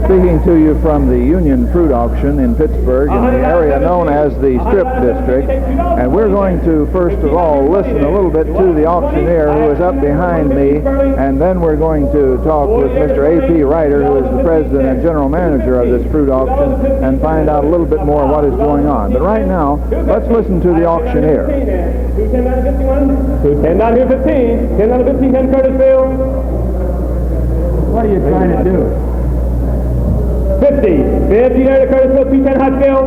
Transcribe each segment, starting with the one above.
speaking to you from the Union Fruit Auction in Pittsburgh in the area known as the Strip District. And we're going to, first of all, listen a little bit to the auctioneer who is up behind me, and then we're going to talk with Mr. A.P. Ryder, who is the president and general manager of this fruit auction, and find out a little bit more what is going on. But right now, let's listen to the auctioneer. 210 down here, 15. 10 down to 15, 10 Curtisville. What are you trying to do? 50. 50 there to Curtisville, 210 Hutsville.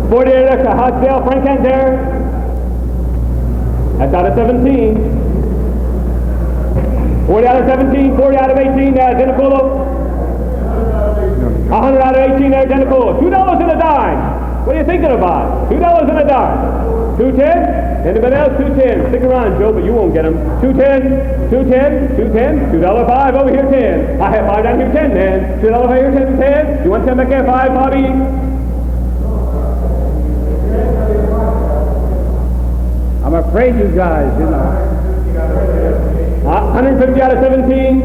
40 there to Hutsville, Frank Kent there. That's out of 17. 40 out of 17, 40 out of 18 there, Denipolo. 100 out of 18 there, Denipolo. $2 and a dime. What are you thinking about? $2 and a dime. 210. Anybody else? 210. Stick around, Joe, but you won't get them. 210. 210. 210. $2.05 over here, 10. I have 5 down here, 10 then. $2 over here, 10. 10. You want 10 back there, 5, Bobby? I'm afraid you guys, you know. 150 out of 17.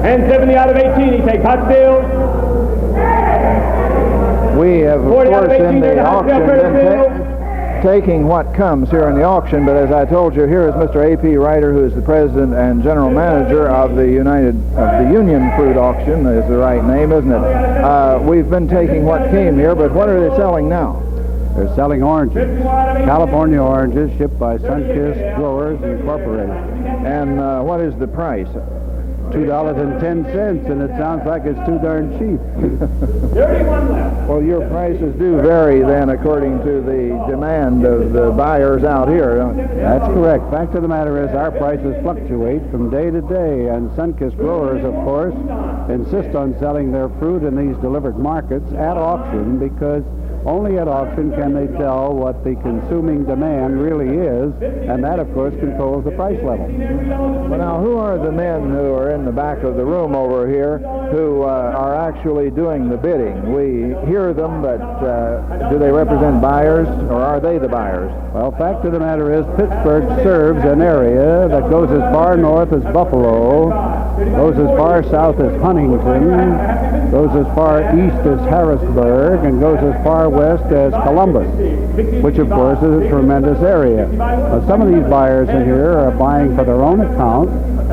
And 70 out of 18. He takes Hutsville. We have, of course, in the auction been taking what comes here in the auction, but as I told you, here is Mr. A.P. Ryder, who is the president and general manager of the Union Fruit Auction, is the right name, isn't it? We've been taking what came here, but what are they selling now? They're selling oranges, California oranges shipped by Sunkist Growers Incorporated. And what is the price? $2.10, and it sounds like it's too darn cheap. 31 left. Well, your prices do vary then according to the demand of the buyers out here, don't they? That's correct. Fact of the matter is our prices fluctuate from day to day, and Sunkist Growers, of course, insist on selling their fruit in these delivered markets at auction, because only at auction can they tell what the consuming demand really is, and that, of course, controls the price level. Well, now, who are the men who are in the back of the room over here who are actually doing the bidding? We hear them, but do they represent buyers, or are they the buyers? Well, fact of the matter is Pittsburgh serves an area that goes as far north as Buffalo, goes as far south as Huntington, goes as far east as Harrisburg, and goes as far west as Columbus, which of course is a tremendous area. Some of these buyers in here are buying for their own account,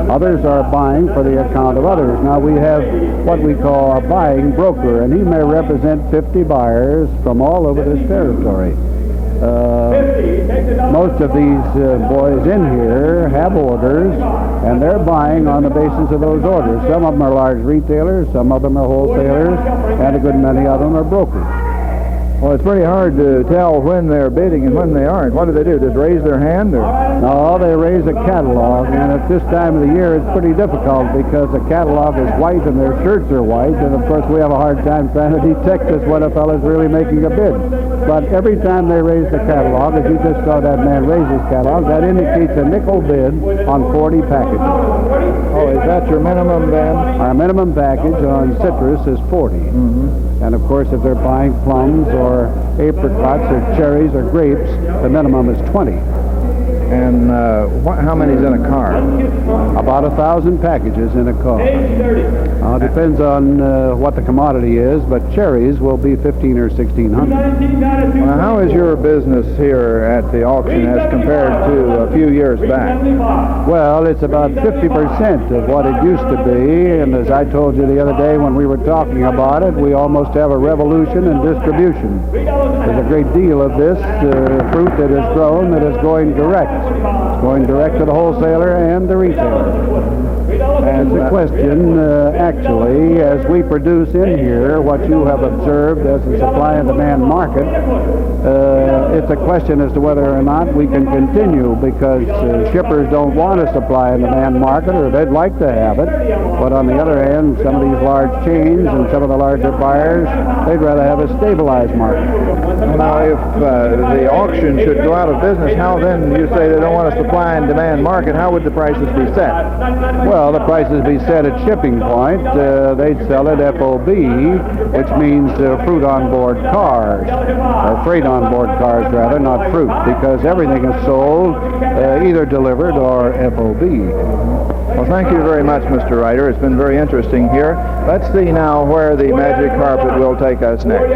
others are buying for the account of others. Now we have what we call a buying broker, and he may represent 50 buyers from all over this territory. Most of these boys in here have orders, and they're buying on the basis of those orders. Some of them are large retailers, some of them are wholesalers, and a good many of them are brokers. Well, it's pretty hard to tell when they're bidding and when they aren't. What do they do? Just raise their hand? Or? No, they raise a catalog, and at this time of the year it's pretty difficult because the catalog is white and their shirts are white, and of course we have a hard time trying to detect this when a fellow's really making a bid. But every time they raise the catalog, as you just saw that man raise his catalog, that indicates a nickel bid on 40 packages. Oh, is that your minimum then? Our minimum package on citrus is 40. And of course, if they're buying plums or apricots or cherries or grapes, the minimum is 20. And how many's in a car? About 1,000 packages in a car. Depends on what the commodity is, but cherries will be 1,500 or 1,600. How is your business here at the auction as compared to a few years back? Well, it's about 50% of what it used to be, and as I told you the other day when we were talking about it, we almost have a revolution in distribution. There's a great deal of this fruit that is grown that is going direct. It's going direct to the wholesaler and the retailer. And it's a question, actually, as we produce in here what you have observed as a supply and demand market, it's a question as to whether or not we can continue, because shippers don't want a supply and demand market, or they'd like to have it. But on the other hand, some of these large chains and some of the larger buyers, they'd rather have a stabilized market. Now, if the auction should go out of business, how then do you say they don't want to supply and demand market, how would the prices be set? Well, the prices be set at shipping point. They'd sell it FOB, which means fruit on board cars, or freight on board cars rather, not fruit, because everything is sold either delivered or FOB. Well, thank you very much, Mr. Ryder. It's been very interesting here. Let's see now where the magic carpet will take us next.